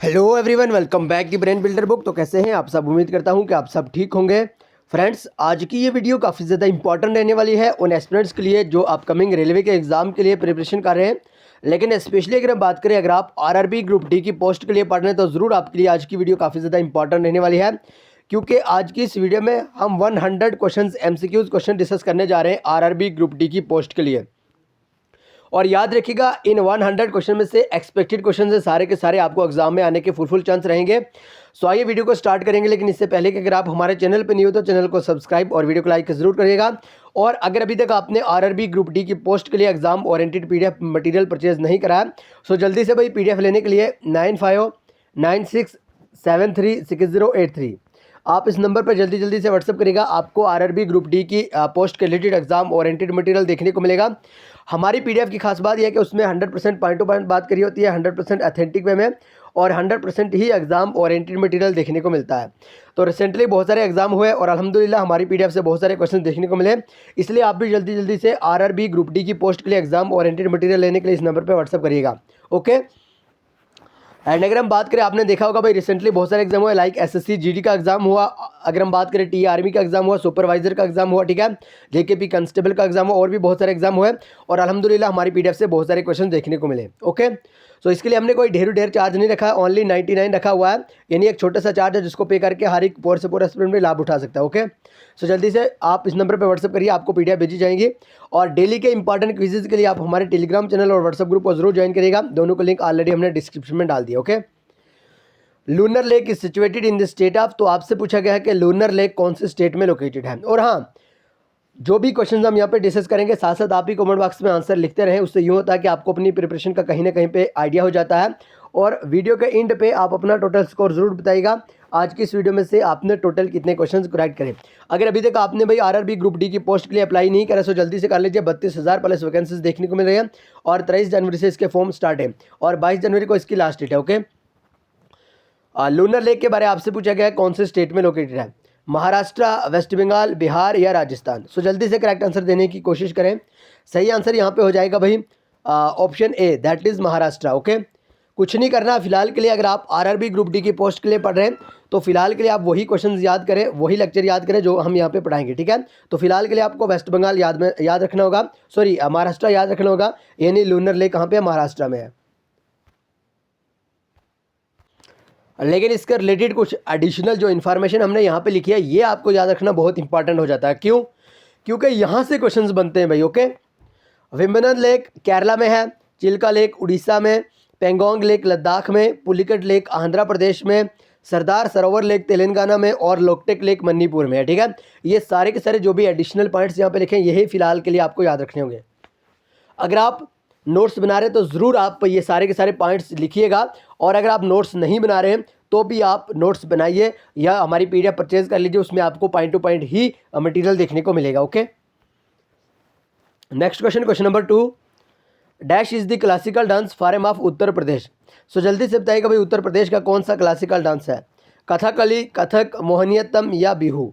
Hello everyone, welcome back to brain builder book. तो कैसे हैं आप सब? उम्मीद करता हूं कि आप सब ठीक होंगे। फ्रेंड्स, आज की ये वीडियो काफ़ी ज़्यादा इंपॉर्टेंट रहने वाली है उन एस्पिरेंट्स के लिए जो अपकमिंग रेलवे के एग्ज़ाम के लिए प्रिपरेशन कर रहे हैं। लेकिन स्पेशली अगर हम बात करें, अगर आप आरआरबी ग्रुप डी की पोस्ट के लिए पढ़ रहे हैं तो ज़रूर आपके लिए आज की वीडियो काफ़ी ज़्यादा इंपॉर्टेंट रहने वाली है, क्योंकि आज की इस वीडियो में हम 100 क्वेश्चन MCQs क्वेश्चन डिस्कस करने जा रहे हैं आरआरबी ग्रुप डी की पोस्ट के लिए। और याद रखिएगा, इन 100 क्वेश्चन में से एक्सपेक्टेड क्वेश्चन से सारे के सारे आपको एग्जाम में आने के फुल चांस रहेंगे। सो आइए वीडियो को स्टार्ट करेंगे, लेकिन इससे पहले कि अगर आप हमारे चैनल पर नहीं हो तो चैनल को सब्सक्राइब और वीडियो को लाइक जरूर करिएगा। और अगर अभी तक आपने आरआरबी ग्रुप डी की पोस्ट के लिए exam oriented PDF material purchase नहीं करा है, सो जल्दी से भाई पीडीएफ लेने के लिए 9596736083 आप इस नंबर पर जल्दी से व्हाट्सअप करिएगा। आपको आरआरबी ग्रुप डी की पोस्ट के रिलेटेड एग्जाम ओरिएंटेड मटेरियल देखने को मिलेगा। हमारी पीडीएफ की खास बात यह है कि उसमें 100% पॉइंट टू पॉइंट बात करी होती है, 100% ऑथेंटिक वे में, और 100% ही एग्जाम ओरिएंटेड मटेरियल देखने को मिलता है। तो रिसेंटली बहुत सारे एग्जाम हुए और अल्हम्दुलिल्लाह हमारी पीडीएफ से बहुत सारे क्वेश्चन देखने को मिले। इसलिए आप भी जल्दी से आरआरबी ग्रुप डी की पोस्ट के लिए एग्जाम ओरिएंटेड मटेरियल लेने के लिए इस नंबर पर व्हाट्सअप करिएगा। ओके। एंड अगर हम बात करें, आपने देखा होगा भाई रिसेंटली बहुत सारे एग्जाम हुए, लाइक एसएससी जीडी का एग्जाम हुआ, अगर हम बात करें टी आर्मी का एग्जाम हुआ, सुपरवाइजर का एग्जाम हुआ, ठीक है, जेकेपी कांस्टेबल का एग्जाम हुआ, और भी बहुत सारे एग्जाम हुए। और अल्हम्दुलिल्लाह हमारी पीडीएफ से बहुत सारे क्वेश्चन देखने को मिले। ओके। सो इसके लिए हमने कोई ढेर चार्ज नहीं रखा है, ओनली 99 रखा हुआ है, यानी एक छोटा सा चार्ज है जिसको पे करके हर एक पूरा से पूरा स्टूडेंट में लाभ उठा सकता है। ओके। सो जल्दी से आप इस नंबर पर व्हाट्सअप करिए, आपको पीडीएफ भेजी जाएंगी। और डेली के इंपॉर्टेंट क्विजेज के लिए आप हमारे टेलीग्राम चैनल और व्हाट्सअप ग्रुप को जरूर ज्वाइन करिएगा। दोनों को लिंक ऑलरेडी हमने डिस्क्रिप्शन में डाल दिया। Okay. Lunar lake is situated in the state of, तो आपसे पूछा गया है कि लूनर लेक कौन से स्टेट में लोकेटेड है। और हाँ, जो भी क्वेश्चंस हम यहाँ पे डिस्कस करेंगे, साथ साथ आप ही कमेंट बॉक्स में आंसर लिखते रहें। उससे यूँ होता है कि आपको अपनी प्रिपरेशन का कहीं ना कहीं पे आइडिया हो जाता है। और वीडियो के एंड पे आप अपना टोटल स्कोर जरूर बताइएगा, आज की इस वीडियो में से आपने टोटल कितने क्वेश्चन करेक्ट करें। अगर अभी तक आपने भाई आरआरबी ग्रुप डी की पोस्ट के लिए अप्लाई नहीं करा, सो जल्दी से कर लीजिए। 32,000 प्लस वैकेंसीज देखने को मिल रही हैं और 23 जनवरी से इसके फॉर्म स्टार्ट है और 22 जनवरी को इसकी लास्ट डेट है। ओके। लूनर लेक के बारे में आपसे पूछा गया है कौन से स्टेट में लोकेटेड है, महाराष्ट्र, वेस्ट बंगाल, बिहार या राजस्थान। सो जल्दी से करेक्ट आंसर देने की कोशिश करें। सही आंसर यहाँ पे हो जाएगा भाई option A, that is Maharashtra. Okay. कुछ नहीं करना फिलहाल के लिए। अगर आप आरआरबी ग्रुप डी की पोस्ट के लिए पढ़ रहे हैं तो फिलहाल के लिए आप वही क्वेश्चन याद करें, वही लेक्चर याद करें जो हम यहाँ पे पढ़ाएंगे, ठीक है। तो फिलहाल के लिए आपको वेस्ट बंगाल याद रखना होगा, सॉरी महाराष्ट्र याद रखना होगा, यानी लूनर लेक कहाँ पे है, महाराष्ट्र में है। लेकिन इसके रिलेटेड कुछ एडिशनल जो इन्फॉर्मेशन हमने यहाँ पे लिखी है, ये आपको याद रखना बहुत इंपॉर्टेंट हो जाता है। क्यों? क्योंकि यहाँ से क्वेश्चंस बनते हैं भाई। ओके। वेम्बनाड लेक केरला में है, चिल्का लेक उड़ीसा में, पेंगोंग लेक लद्दाख में, पुलिकट लेक आंध्र प्रदेश में, सरदार सरोवर लेक तेलंगाना में, और लोकटेक लेक मणिपुर में है, ठीक है। ये सारे के सारे जो भी एडिशनल पॉइंट्स यहाँ पे लिखे हैं, यही फिलहाल के लिए आपको याद रखने होंगे। अगर आप नोट्स बना रहे हैं तो ज़रूर आप ये सारे के सारे पॉइंट्स लिखिएगा, और अगर आप नोट्स नहीं बना रहे हैं तो भी आप नोट्स बनाइए या हमारी पीडीएफ परचेज कर लीजिए, उसमें आपको पॉइंट टू पॉइंट ही मटेरियल देखने को मिलेगा। Okay. Next question, question number 2, dash is the classical dance form of Uttar Pradesh. सो जल्दी से बताइएगा भाई उत्तर प्रदेश का कौन सा क्लासिकल डांस है, कथकली, कथक, मोहिनीअट्टम या बिहू।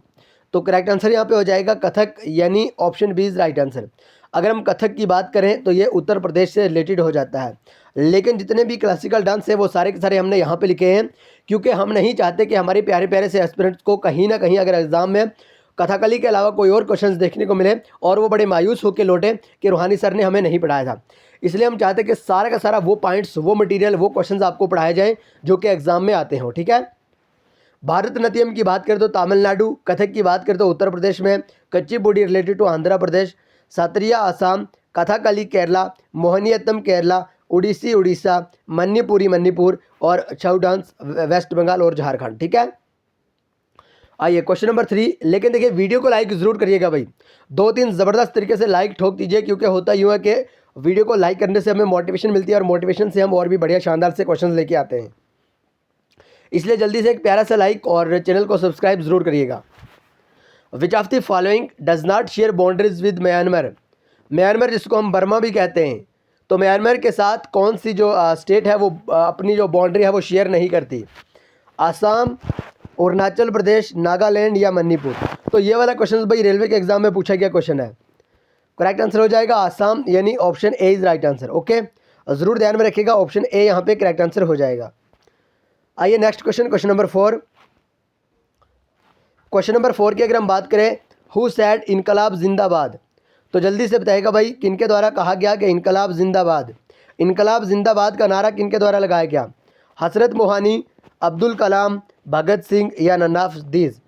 तो करेक्ट आंसर यहाँ पे हो जाएगा कथक, यानी option B is right answer. अगर हम कथक की बात करें तो ये उत्तर प्रदेश से रिलेटेड हो जाता है, लेकिन जितने भी क्लासिकल डांस है वो सारे के सारे हमने यहाँ पे लिखे हैं, क्योंकि हम नहीं चाहते कि हमारे प्यारे प्यारे से एस्पिरेंट्स को कहीं ना कहीं अगर एग्जाम में कथकली के अलावा कोई और क्वेश्चंस देखने को मिले और वो बड़े मायूस होकर लौटे कि रूहानी सर ने हमें नहीं पढ़ाया था। इसलिए हम चाहते हैं कि सारा का सारा वो पॉइंट्स, वो मटीरियल, वो क्वेश्चन आपको पढ़ाए जाएँ जो कि एग्जाम में आते हों, ठीक है। भारतनाट्यम की बात करें तो तमिलनाडु, कथक की बात करें तो उत्तर प्रदेश में, कुचिपुड़ी रिलेटेड टू आंध्र प्रदेश, सत्रिया असम, कथकली केरला, मोहिनीअट्टम केरला, उड़ीसी उड़ीसा, मणिपुरी मणिपुर, और छऊ डांस वेस्ट बंगाल और झारखंड, ठीक है। आइए क्वेश्चन नंबर 3। लेकिन देखिए वीडियो को लाइक जरूर करिएगा भाई, 2-3 ज़बरदस्त तरीके से लाइक ठोक दीजिए, क्योंकि होता यूँ है कि वीडियो को लाइक करने से हमें मोटिवेशन मिलती है और मोटिवेशन से हम और भी बढ़िया शानदार से क्वेश्चन लेके आते हैं। इसलिए जल्दी से एक प्यारा सा लाइक और चैनल को सब्सक्राइब जरूर करिएगा। विच of the following does not share boundaries with Myanmar. Myanmar जिसको हम बर्मा भी कहते हैं, तो म्यांमार के साथ कौन सी जो स्टेट है वो अपनी जो बाउंड्री है वो शेयर नहीं करती, आसाम, अरुणाचल प्रदेश, नागालैंड या मणिपुर। तो ये वाला क्वेश्चन भाई रेलवे के एग्जाम में पूछा गया क्वेश्चन है। करेक्ट आंसर हो जाएगा आसाम, यानी option A is right answer. Okay. ज़रूर ध्यान में रखिएगा, ऑप्शन ए यहाँ पे करेक्ट आंसर हो जाएगा। आइए next question, question number 4। Question number 4 की अगर हम बात करें, हु सेड इनकलाब जिंदाबाद, तो जल्दी से बताएगा भाई किनके द्वारा कहा गया कि इनकलाब जिंदाबाद। इनकलाब जिंदाबाद का नारा किनके द्वारा लगाया गया? हसरत मोहानी, अब्दुल कलाम, भगत सिंह या नन ऑफ दीज।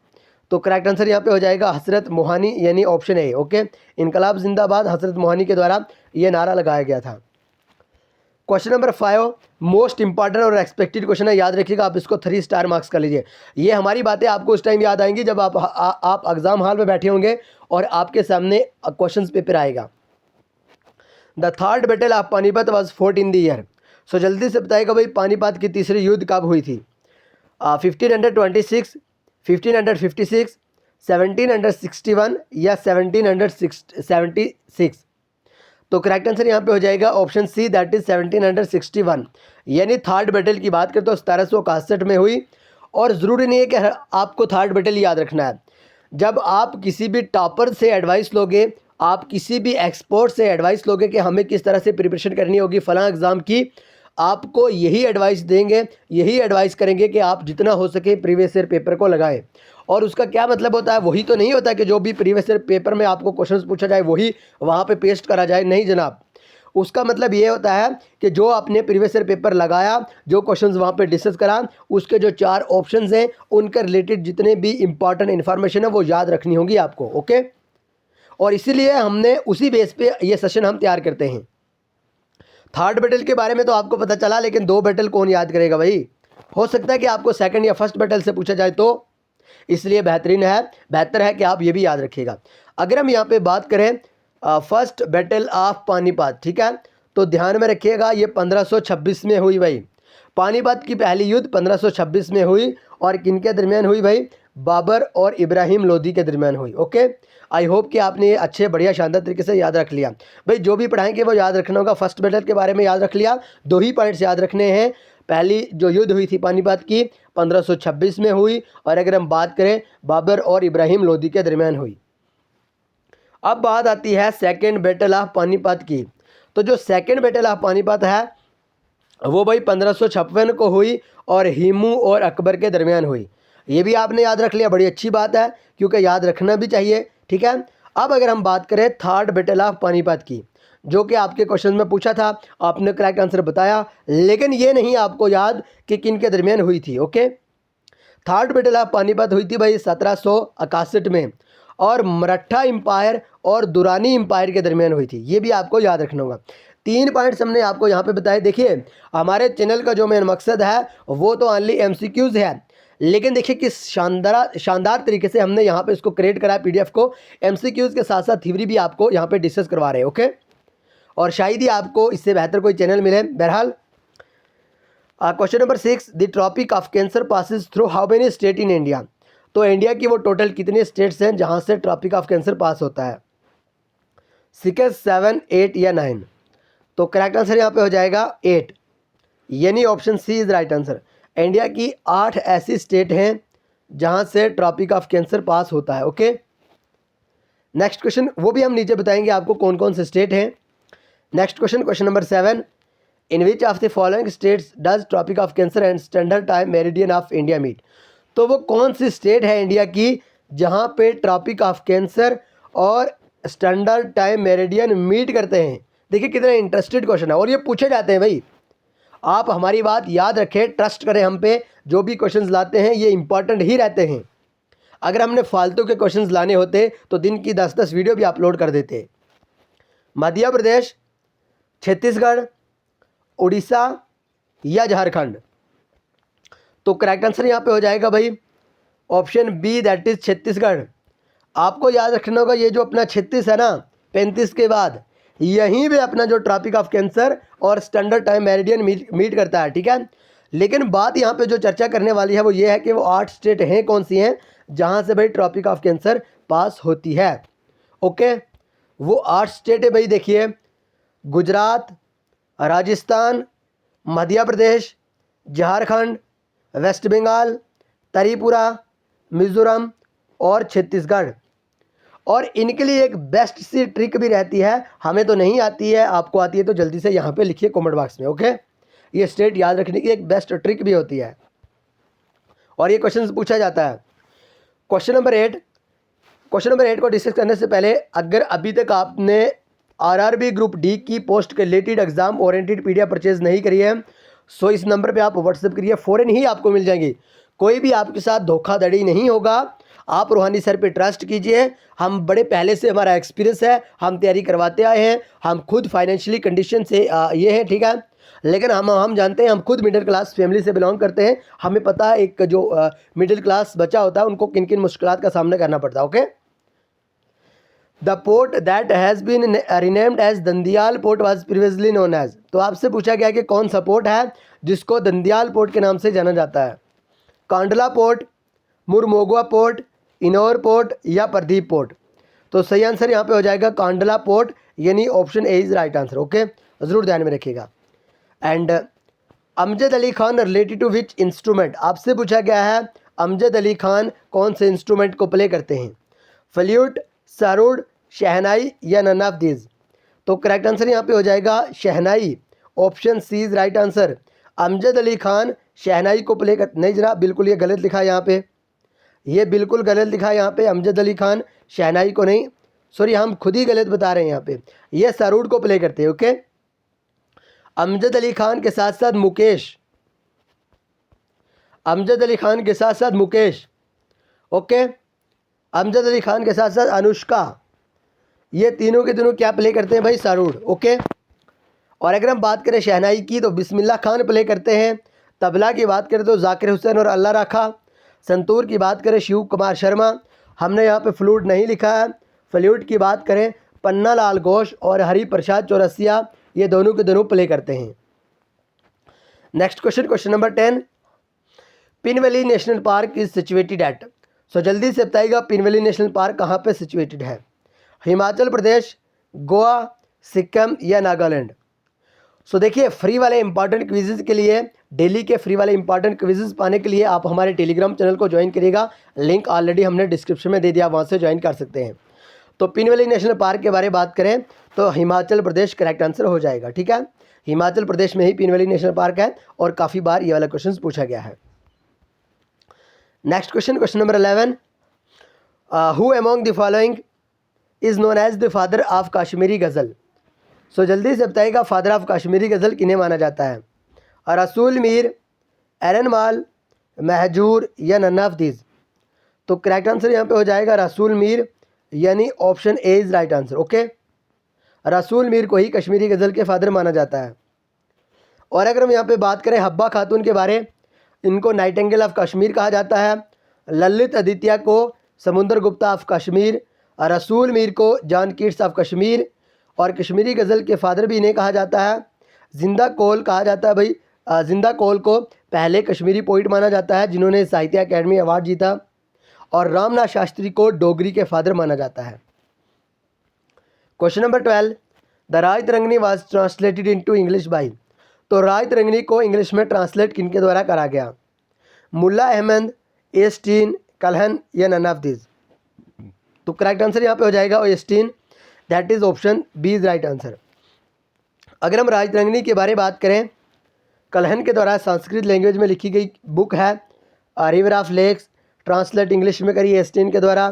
तो करेक्ट आंसर यहाँ पे हो जाएगा हसरत मोहानी, यानी ऑप्शन ए। ओके, इनकलाब जिंदाबाद हसरत मोहानी के द्वारा ये नारा लगाया गया था। क्वेश्चन नंबर 5 मोस्ट इंपॉर्टेंट और एक्सपेक्टेड क्वेश्चन है, याद रखिएगा, आप इसको 3 स्टार मार्क्स कर लीजिए। ये हमारी बातें आपको उस टाइम याद आएंगी जब आप एग्जाम हॉल में बैठे होंगे और आपके सामने क्वेश्चन पेपर आएगा। The third battle of Panipat was fought in the year. So जल्दी से बताएगा भाई पानीपत की तीसरी युद्ध कब हुई थी? 1526, 1556, 1761 या 1776। तो करेक्ट आंसर यहाँ पे हो जाएगा ऑप्शन सी, दैट इज 1761। यानी थर्ड बैटल की बात करें तो 1761 में हुई। और ज़रूरी नहीं है कि आपको थर्ड बैटल याद रखना है। जब आप किसी भी टॉपर से एडवाइस लोगे, आप किसी भी एक्सपर्ट से एडवाइस लोगे कि हमें किस तरह से प्रिपरेशन करनी होगी फलां एग्ज़ाम की, आपको यही एडवाइस देंगे, यही एडवाइस करेंगे कि आप जितना हो सके प्रीवियस ईयर पेपर को लगाएं। और उसका क्या मतलब होता है? वही तो नहीं होता कि जो भी प्रीवियस ईयर पेपर में आपको क्वेश्चंस पूछा जाए वही वहाँ पे पेस्ट करा जाए, नहीं जनाब। उसका मतलब ये होता है कि जो आपने प्रीवियस ईयर पेपर लगाया, जो क्वेश्चंस वहाँ पे डिस्कस करा, उसके जो 4 ऑप्शंस हैं उनके रिलेटेड जितने भी इंपॉर्टेंट इन्फॉर्मेशन है वो याद रखनी होगी आपको। ओके, और इसीलिए हमने उसी बेस पे ये सेशन हम तैयार करते हैं। थर्ड बैटल के बारे में तो आपको पता चला, लेकिन 2 बैटल कौन याद करेगा भाई? हो सकता है कि आपको सेकंड या फर्स्ट बैटल से पूछा जाए, तो इसलिए बेहतर है कि आप ये भी याद रखिएगा। अगर हम यहाँ पे बात करें फर्स्ट बैटल ऑफ पानीपत, ठीक है, तो ध्यान में रखिएगा ये 1526 में हुई भाई। पानीपत की पहली युद्ध 1526 में हुई और किनके दरमियान हुई भाई? बाबर और इब्राहिम लोदी के दरमियान हुई। ओके, आई होप कि आपने ये अच्छे बढ़िया शानदार तरीके से याद रख लिया। भाई जो भी पढ़ाएंगे वो याद रखना होगा। फर्स्ट बैटल के बारे में याद रख लिया, 2 ही पॉइंट्स याद रखने हैं। पहली जो युद्ध हुई थी पानीपत की 1526 में हुई, और अगर हम बात करें बाबर और इब्राहिम लोदी के दरमियान हुई। अब बात आती है सेकेंड बैटल ऑफ पानीपत की। तो जो सेकेंड बैटल ऑफ पानीपत है वो भाई 1556 को हुई और हिमू और अकबर के दरमियान हुई। ये भी आपने याद रख लिया, बड़ी अच्छी बात है, क्योंकि याद रखना भी चाहिए, ठीक है। अब अगर हम बात करें थर्ड बैटल ऑफ पानीपत की, जो कि आपके क्वेश्चन में पूछा था, आपने करेक्ट आंसर बताया, लेकिन ये नहीं आपको याद कि किन के दरमियान हुई थी। Okay, third battle of Panipat हुई थी भाई 1761 में, और मराठा एम्पायर और दुरानी एम्पायर के दरमियान हुई थी। ये भी आपको याद रखना होगा। 3 पॉइंट्स हमने आपको यहाँ पे बताए। देखिए हमारे चैनल का जो मेन मकसद है वो तो ओनली MCQs है, लेकिन देखिए किस शानदार तरीके से हमने यहाँ पे इसको क्रिएट करा है PDF को। MCQs के साथ साथ थ्योरी भी आपको यहाँ पे डिस्कस करवा रहे हैं। ओके, और शायद ही आपको इससे बेहतर कोई चैनल मिले। बहरहाल question number 6, the tropic of cancer passes through how many state in India. तो इंडिया की वो टोटल कितने स्टेट्स हैं जहाँ से ट्रॉपिक ऑफ कैंसर पास होता है? 6, 7, 8 या 9। तो करेक्ट आंसर यहाँ पे हो जाएगा 8, यानी option C is right answer. India की 8 ऐसी स्टेट हैं जहाँ से ट्रॉपिक ऑफ कैंसर पास होता है। ओके, नेक्स्ट क्वेश्चन, वो भी हम नीचे बताएंगे आपको कौन कौन से स्टेट हैं। Next question, question number 7, in which of the following states does tropic of cancer and standard time meridian of India meet. तो वो कौन सी स्टेट है इंडिया की जहाँ पे ट्रॉपिक ऑफ कैंसर और स्टैंडर्ड टाइम मेरिडियन मीट करते हैं? देखिए कितना इंटरेस्टेड क्वेश्चन है, और ये पूछे जाते हैं भाई। आप हमारी बात याद रखें, ट्रस्ट करें हम पे, जो भी क्वेश्चंस लाते हैं ये इंपॉर्टेंट ही रहते हैं। अगर हमने फालतू के क्वेश्चंस लाने होते तो दिन की 10-10 वीडियो भी अपलोड कर देते। मध्य प्रदेश, छत्तीसगढ़, उड़ीसा या झारखंड। तो करेक्ट आंसर यहाँ पे हो जाएगा भाई option B, that is Chhattisgarh. आपको याद रखना होगा ये जो अपना 36 है ना, 35 के बाद, यहीं पे अपना जो ट्रॉपिक ऑफ कैंसर और स्टैंडर्ड टाइम मेरिडियन मीट करता है, ठीक है। लेकिन बात यहाँ पे जो चर्चा करने वाली है वो ये है कि वो 8 स्टेट हैं, कौन सी हैं जहाँ से भाई ट्रॉपिक ऑफ कैंसर पास होती है। ओके, वो 8 स्टेट है भाई, देखिए गुजरात, राजस्थान, मध्य प्रदेश, झारखंड, वेस्ट बंगाल, त्रिपुरा, मिजोरम और छत्तीसगढ़। और इनके लिए एक बेस्ट सी ट्रिक भी रहती है, हमें तो नहीं आती है, आपको आती है तो जल्दी से यहाँ पे लिखिए कमेंट बॉक्स में। ओके, ये स्टेट याद रखने की एक बेस्ट ट्रिक भी होती है। और ये क्वेश्चन पूछा जाता है। क्वेश्चन नंबर 8 को डिस्कस करने से पहले अगर अभी तक आपने आरआरबी ग्रुप डी की पोस्ट के related exam oriented PDF purchase नहीं करी है, सो इस नंबर पे आप व्हाट्सएप करिए, फ़ौरन ही आपको मिल जाएंगी। कोई भी आपके साथ धोखाधड़ी नहीं होगा। आप रूहानी सर पे ट्रस्ट कीजिए। हम बड़े पहले से हमारा एक्सपीरियंस है, हम तैयारी करवाते आए हैं, हम खुद फाइनेंशियली कंडीशन से ये हैं, ठीक है। लेकिन हम जानते हैं, हम खुद मिडिल क्लास फैमिली से बिलोंग करते हैं। हमें पता है एक जो मिडिल क्लास बच्चा होता है उनको किन किन मुश्किलात का सामना करना पड़ता है। Okay, the port that has been renamed as Deendayal port was previously known as. तो आपसे पूछा गया कि कौन सा पोर्ट है जिसको दंदियाल पोर्ट के नाम से जाना जाता है? कांडला पोर्ट, मुरमोगवा पोर्ट, इनौर पोर्ट या प्रदीप पोर्ट? तो सही आंसर यहाँ पे हो जाएगा कांडला पोर्ट, यानी option A is right answer. Okay, ज़रूर ध्यान में रखिएगा। And Amjad Ali Khan related to which instrument? आपसे पूछा गया है अमजद अली खान कौन से इंस्ट्रूमेंट को प्ले करते हैं? फ्लूट, सरूद, शहनाई या नन ऑफ दीज? तो करेक्ट आंसर यहाँ पे हो जाएगा shehnai, option C is right answer. Amjad Ali Khan shehnai को प्ले कर, नहीं जरा बिल्कुल ये गलत लिखा है यहाँ पे, ये बिल्कुल गलत लिखा है यहाँ पे। अमजद अली खान शहनाई को नहीं, सॉरी हम खुद ही गलत बता रहे हैं यहाँ पे, ये सरूद को प्ले करते हैं। ओके, अमजद अली खान के साथ साथ मुकेश, अमजद अली खान के साथ साथ मुकेश, ओके, अमजद अली खान के साथ साथ अनुष्का, ये तीनों के तीनों क्या प्ले करते हैं भाई? सरूद। ओके, और अगर हम बात करें शहनाई की तो बिस्मिल्लाह खान प्ले करते हैं। तबला की बात करें तो जाकिर हुसैन और अल्लाह राखा। संतूर की बात करें शिव कुमार शर्मा। हमने यहाँ पे फ्लूट नहीं लिखा है। फ्लूट की बात करें पन्ना लाल घोष और हरि प्रसाद चौरसिया, ये दोनों के दोनों प्ले करते हैं। Next question, question number 10, Pin Valley National Park is situated at? So जल्दी से बताइएगा पिन वैली नेशनल पार्क कहाँ पे सिचुएटेड है? हिमाचल प्रदेश, गोवा, सिक्किम या नागालैंड? सो देखिए, फ्री वाले इंपॉर्टेंट क्विज़ के लिए, डेली के फ्री वाले इंपॉर्टेंट क्विज़ पाने के लिए आप हमारे टेलीग्राम चैनल को ज्वाइन करिएगा। लिंक ऑलरेडी हमने डिस्क्रिप्शन में दे दिया, वहाँ से ज्वाइन कर सकते हैं। तो पिन वैली नेशनल पार्क के बारे में बात करें तो हिमाचल प्रदेश करेक्ट आंसर हो जाएगा, ठीक है। हिमाचल प्रदेश में ही पिन वैली नेशनल पार्क है और काफ़ी बार ये वाला क्वेश्चन पूछा गया है। Next question, question number 11, who among the following is known as the father of Kashmiri ghazal? So जल्दी से बताइएगा फादर ऑफ कश्मीरी गज़ल किन्हें माना जाता है? रसूल मीर, एरन माल, महजूर या नन ऑफ दीज? तो करेक्ट आंसर यहाँ पे हो जाएगा रसूल मीर, यानी option A is right answer. Okay, रसूल मीर को ही कश्मीरी गज़ल के फादर माना जाता है। और अगर हम यहाँ पे बात करें हब्बा खातून के बारे, इनको नाइटिंगेल ऑफ कश्मीर कहा जाता है। ललित आदित्य को समुंदर गुप्ता ऑफ कश्मीर, रसूल मीर को जॉन कीट्स ऑफ कश्मीर, और कश्मीरी गज़ल के फादर भी इन्हें कहा जाता है। जिंदा कौल कहा जाता है भाई, जिंदा कौल को पहले कश्मीरी पोइट माना जाता है जिन्होंने साहित्य अकेडमी अवार्ड जीता। और रामनाथ शास्त्री को डोगरी के फादर माना जाता है। Question number 12, the Rajatarangini was translated into English by? तो राय तरंगनी को इंग्लिश में ट्रांसलेट किनके द्वारा करा गया? मुल्ला अहमद, एस्टीन, कलहन या नन ऑफ दिस? तो करेक्ट आंसर यहाँ पे हो जाएगा Stein, that is option B is right answer. अगर हम राय तरंगनी के बारे में बात करें, कलहन के द्वारा संस्कृत लैंग्वेज में लिखी गई बुक है river of lakes, translate English में करी एस्टीन के द्वारा,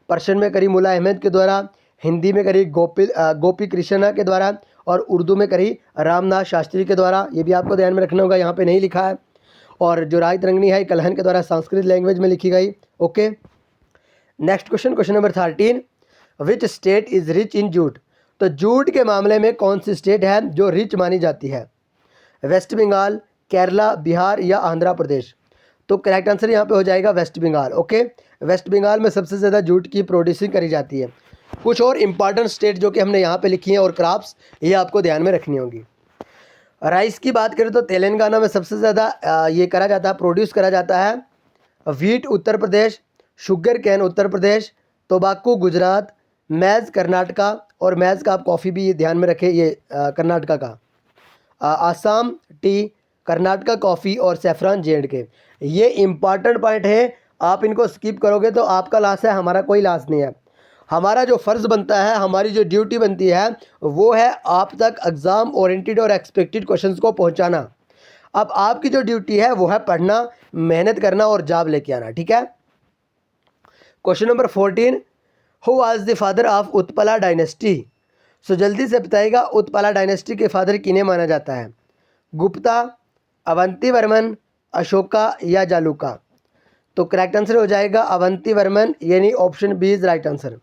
पर्शियन में करी मुल्ला अहमद के द्वारा, हिंदी में करी गोपी कृष्णा के द्वारा, और उर्दू में करी रामनाथ शास्त्री के द्वारा। ये भी आपको ध्यान में रखना होगा, यहाँ पे नहीं लिखा है। और जो राय तरंगनी है कलहन के द्वारा संस्कृत लैंग्वेज में लिखी गई। Okay, next question, question number 13, which state is rich in jute? तो जूट के मामले में कौन सी स्टेट है जो रिच मानी जाती है? वेस्ट बंगाल, केरला, बिहार या आंध्र प्रदेश? तो करेक्ट आंसर यहाँ पे हो जाएगा वेस्ट बंगाल। ओके, वेस्ट बंगाल में सबसे ज़्यादा जूट की प्रोड्यूसिंग करी जाती है। कुछ और इम्पॉर्टेंट स्टेट जो कि हमने यहाँ पे लिखी हैं और क्रॉप्स, ये आपको ध्यान में रखनी होगी। राइस की बात करें तो तेलंगाना में सबसे ज़्यादा ये करा जाता है, प्रोड्यूस करा जाता है। Wheat Uttar Pradesh, sugar cane Uttar Pradesh, तोबाकू Gujarat, Maaz Karnataka, और मैज़ का आप कॉफ़ी भी ध्यान में रखें, ये कर्नाटका का। आसाम टी, कर्नाटका कॉफ़ी, और सैफरान J&K। ये इम्पॉर्टेंट पॉइंट है, आप इनको स्किप करोगे तो आपका लॉस है, हमारा कोई लॉस नहीं है। हमारा जो फ़र्ज़ बनता है, हमारी जो ड्यूटी बनती है, वो है आप तक एग्ज़ाम ओरिएंटेड और एक्सपेक्टेड क्वेश्चंस को पहुंचाना। अब आपकी जो ड्यूटी है वो है पढ़ना, मेहनत करना और जॉब लेके आना, ठीक है। Question number 14, who was the father of Utpala dynasty. So जल्दी से बताइएगा उत्पला डायनेस्टी के फादर किन्हें माना जाता है, गुप्ता, अवंती वर्मन, अशोका या जालुका। तो करेक्ट आंसर हो जाएगा अवंती वर्मन, यानी option B is right answer.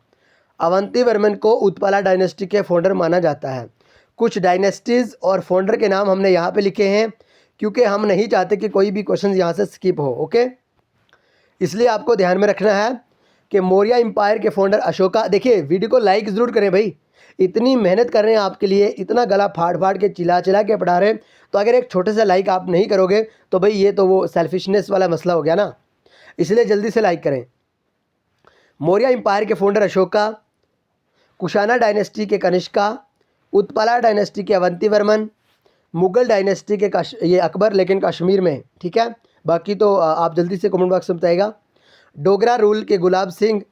Avanti Varman को उत्पला डायनेस्टी के फाउंडर माना जाता है। कुछ डायनेस्टीज़ और फाउंडर के नाम हमने यहाँ पे लिखे हैं क्योंकि हम नहीं चाहते कि कोई भी क्वेश्चन यहाँ से स्किप हो, ओके। इसलिए आपको ध्यान में रखना है कि मौर्य एम्पायर के फाउंडर अशोका। देखिए वीडियो को लाइक ज़रूर करें भाई, इतनी मेहनत कर रहे हैं आपके लिए, इतना गला फाड़ फाड़ के चिल्ला चिल्ला के पढ़ा रहे हैं, तो अगर एक छोटे से लाइक आप नहीं करोगे तो भाई ये तो वो सेल्फिशनेस वाला मसला हो गया ना, इसलिए जल्दी से लाइक करें। मौर्य एम्पायर के फाउंडर अशोका, कुशाना डायनेस्टी के कनिष्का, उत्पला डायनेस्टी के अवंती वर्मन, मुगल डायनेस्टी के ये अकबर लेकिन कश्मीर में, ठीक है। बाकी तो आप जल्दी से कमेंट बॉक्स में बताइएगा। डोगरा रूल के गुलाब सिंह,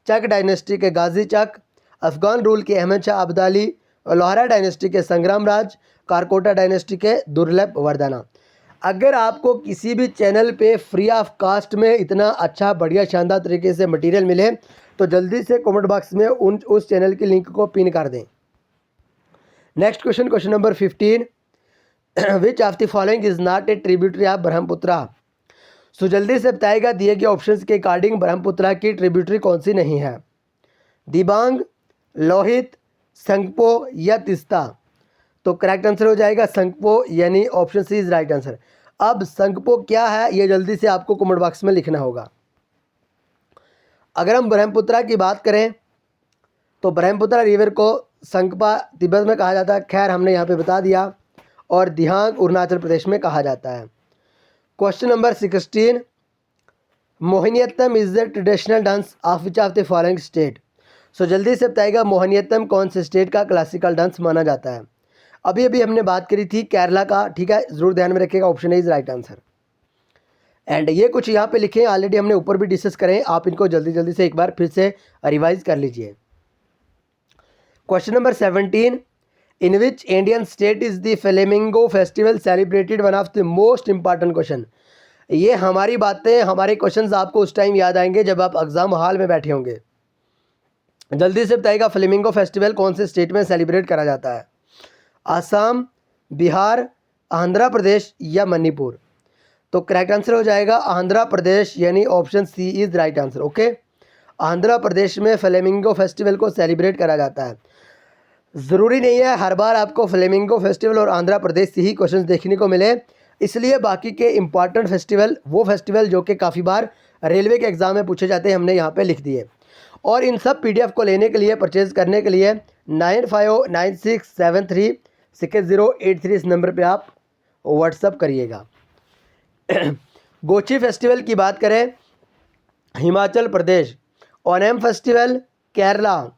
चक डायनेस्टी के गाजी चक, अफगान रूल के अहमद शाह अब्दाली, लोहारा डायनेस्टी के संग्राम राज, कारकोटा डायनेस्टी के दुर्लभ वर्धना। अगर आपको किसी भी चैनल पे फ्री ऑफ कास्ट में इतना अच्छा बढ़िया शानदार तरीके से मटेरियल मिले तो जल्दी से कमेंट बॉक्स में उस चैनल की लिंक को पिन कर दें। Next question, question number 15, which of the following is not a tributary of Brahmaputra. So जल्दी से बताएगा दिए गए ऑप्शंस के अकॉर्डिंग ब्रह्मपुत्रा की ट्रिब्यूटरी कौन सी नहीं है, दिबांग, लोहित, संगपो या तिस्ता। तो करेक्ट आंसर हो जाएगा संगपो, यानी option C is right answer. अब संगपो क्या है ये जल्दी से आपको कमेंट बॉक्स में लिखना होगा। अगर हम ब्रह्मपुत्रा की बात करें तो ब्रह्मपुत्रा रिवर को संगपा तिब्बत में कहा जाता है, खैर हमने यहाँ पे बता दिया, और दिहांग अरुणाचल प्रदेश में कहा जाता है। Question number 16, Mohiniyattam is the traditional dance of which of the following state. So जल्दी से बताएगा मोहिनीअट्टम कौन से स्टेट का क्लासिकल डांस माना जाता है। अभी अभी हमने बात करी थी केरला का, ठीक है, ज़रूर ध्यान में रखिएगा, option is right answer. And ये कुछ यहाँ पे लिखे हैं, ऑलरेडी हमने ऊपर भी डिस्कस करें, आप इनको जल्दी जल्दी से एक बार फिर से रिवाइज कर लीजिए। Question number 17, in which Indian state is the flamingo festival celebrated, one of the most important question. ये हमारी बातें, हमारे क्वेश्चंस आपको उस टाइम याद आएंगे जब आप एग्जाम हॉल में बैठे होंगे। जल्दी से बताइएगा फ्लेमिंगो फेस्टिवल कौन से स्टेट में सेलिब्रेट करा जाता है, आसाम, बिहार, आंध्र प्रदेश या मणिपुर। तो करेक्ट आंसर हो जाएगा आंध्र प्रदेश, यानी option C is right answer, okay. Andhra Pradesh में फ्लेमिंगो फेस्टिवल को सेलिब्रेट करा जाता है। ज़रूरी नहीं है हर बार आपको फ्लेमिंगो फेस्टिवल और आंध्र प्रदेश से ही क्वेश्चंस देखने को मिले, इसलिए बाकी के इंपॉर्टेंट फेस्टिवल, वो फेस्टिवल जो कि काफ़ी बार रेलवे के एग्ज़ाम में पूछे जाते हैं, हमने यहाँ पे लिख दिए। और इन सब PDF को लेने के लिए, परचेज़ करने के लिए 9596736083 इस नंबर पे आप व्हाट्सअप करिएगा। गोची फेस्टिवल की बात करें, Himachal Pradesh, Onam festival Kerala,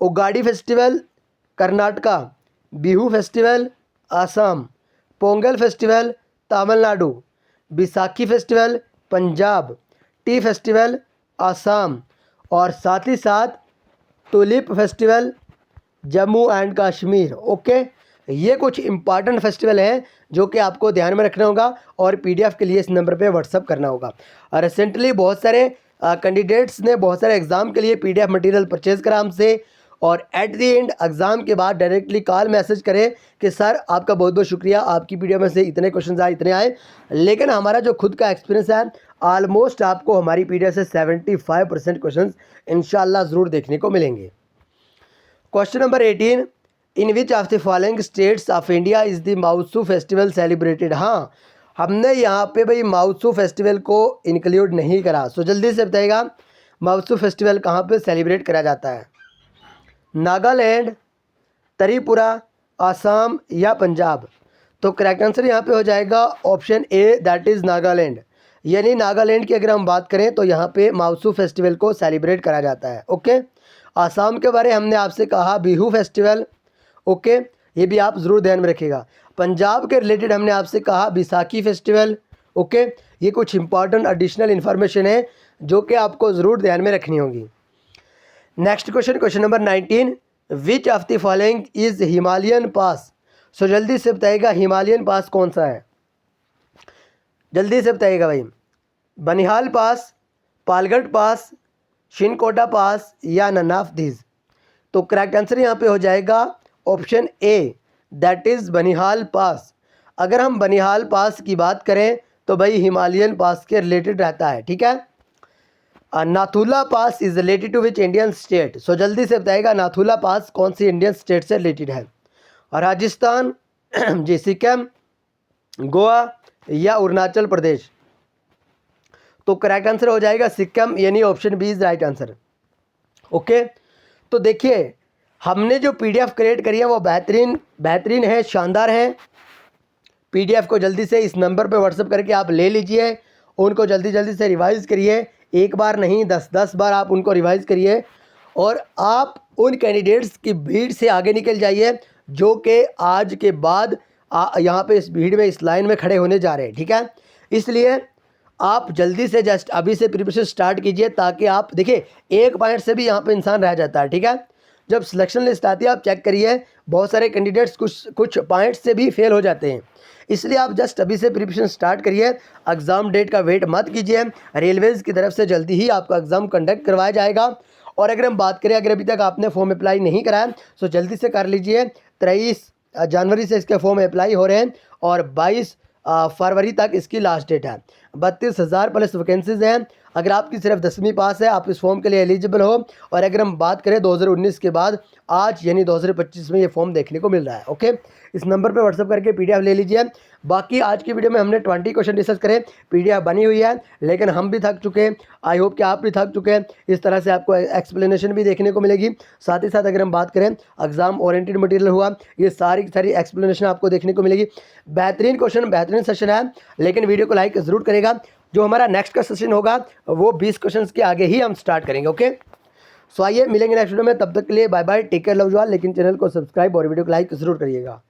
Ugadi festival Karnataka, Bihu festival Assam, Pongal festival Tamil Nadu, Baisakhi festival Punjab, tea festival Assam, और साथ ही साथ tulip festival Jammu and Kashmir, okay. ये कुछ इंपॉर्टेंट फेस्टिवल हैं जो कि आपको ध्यान में रखना होगा और PDF के लिए इस नंबर पे व्हाट्सअप करना होगा। रिसेंटली बहुत सारे कैंडिडेट्स ने बहुत सारे एग्ज़ाम के लिए PDF मटेरियल परचेज़ करा हमसे, और एट द एंड एग्ज़ाम के बाद डायरेक्टली कॉल मैसेज करें कि सर आपका बहुत बहुत शुक्रिया, आपकी PDF में से इतने क्वेश्चन आए, इतने आए। लेकिन हमारा जो खुद का एक्सपीरियंस है, ऑलमोस्ट आपको हमारी PDF से 75% क्वेश्चन इंशाल्लाह ज़रूर देखने को मिलेंगे। Question number 18, in which of the following states of India is the Moatsu festival celebrated. हाँ, हमने यहाँ पे भाई माउत्सू फेस्टिवल को इंक्लूड नहीं करा। सो जल्दी से बताइएगा माउत्सू फेस्टिवल कहाँ पे सेलिब्रेट करा जाता है, नागालैंड, त्रिपुरा, आसाम या पंजाब। तो करेक्ट आंसर यहाँ पे हो जाएगा option A, that is Nagaland. यानी नागालैंड की अगर हम बात करें तो यहाँ पे माउत्सू फेस्टिवल को सेलिब्रेट करा जाता है, ओके। आसाम के बारे हमने आपसे कहा बिहू फेस्टिवल, ओके, ये भी आप ज़रूर ध्यान में रखिएगा। पंजाब के रिलेटेड हमने आपसे कहा बैसाखी फेस्टिवल, ओके। ये कुछ इंपॉर्टेंट एडिशनल इन्फॉर्मेशन है जो कि आपको ज़रूर ध्यान में रखनी होगी। Next question, question number 19, which of the following is Himalayan pass. So जल्दी से बताइएगा हिमालयन पास कौन सा है, जल्दी से बताइएगा भाई। बनिहाल पास, पालगढ़ पास, शिनकोटा पास या ननाफ दीज। तो करेक्ट आंसर यहाँ पे हो जाएगा option A, that is Banihal pass. अगर हम बनिहाल पास की बात करें तो भाई हिमालयन पास के रिलेटेड रहता है, ठीक है। Nathula pass is related to which Indian state. So जल्दी से बताएगा नाथुला पास कौन सी इंडियन स्टेट से रिलेटेड है। राजस्थान जी, सिक्किम, गोवा या अरुणाचल प्रदेश। तो करेक्ट आंसर हो जाएगा सिक्किम, यानी option B is right answer. Okay, तो देखिए हमने जो पीडीएफ क्रिएट करी है वो बेहतरीन है, शानदार है। पीडीएफ को जल्दी से इस नंबर पे व्हाट्सअप करके आप ले लीजिए, उनको जल्दी से रिवाइज़ करिए। एक बार नहीं 10 बार आप उनको रिवाइज़ करिए और आप उन कैंडिडेट्स की भीड़ से आगे निकल जाइए जो कि आज के बाद यहाँ पे इस भीड़ में, इस लाइन में खड़े होने जा रहे हैं, ठीक है। इसलिए आप जल्दी से जस्ट अभी से प्रिपरेशन स्टार्ट कीजिए, ताकि आप देखिए एक पॉइंट से भी यहाँ पे इंसान रह जाता है, ठीक है। जब सिलेक्शन लिस्ट आती है आप चेक करिए, बहुत सारे कैंडिडेट्स कुछ पॉइंट से भी फेल हो जाते हैं। इसलिए आप जस्ट अभी से प्रिपरेशन स्टार्ट करिए, एग्ज़ाम डेट का वेट मत कीजिए। रेलवेज़ की तरफ से जल्दी ही आपका एग्ज़ाम कंडक्ट करवाया जाएगा। और अगर हम बात करें, अगर अभी तक आपने फॉर्म अप्लाई नहीं कराया तो जल्दी से कर लीजिए। 23 जनवरी से इसके फॉर्म अप्लाई हो रहे हैं और 22 फरवरी तक इसकी लास्ट डेट है। 32,000 प्लस वैकेंसीज़ हैं। अगर आपकी सिर्फ 10वीं पास है आप इस फॉर्म के लिए एलिजिबल हो। और अगर हम बात करें 2019 के बाद, आज यानी 2025 में ये फॉर्म देखने को मिल रहा है। ओके, इस नंबर पे व्हाट्सअप करके पीडीएफ ले लीजिए। बाकी आज की वीडियो में हमने 20 क्वेश्चन डिस्कस करे, पीडीएफ बनी हुई है, लेकिन हम भी थक चुके हैं, आई होप कि आप भी थक चुके हैं। इस तरह से आपको एक्सप्लेनेशन भी देखने को मिलेगी। साथ ही साथ अगर हम बात करें एग्जाम ओरिएंटेड मटेरियल हुआ, ये सारी एक्सप्लेनेशन आपको देखने को मिलेगी। बेहतरीन क्वेश्चन, बेहतरीन सेशन है, लेकिन वीडियो को लाइक ज़रूर करेगा। जो हमारा नेक्स्ट का सेशन होगा वो 20 क्वेश्चन के आगे ही हम स्टार्ट करेंगे। ओके, सो आइए मिलेंगे नेक्स्ट वीडियो में, तब तक के लिए bye bye, take care, love you all. लेकिन चैनल को सब्सक्राइब और वीडियो को लाइक ज़रूर करिएगा।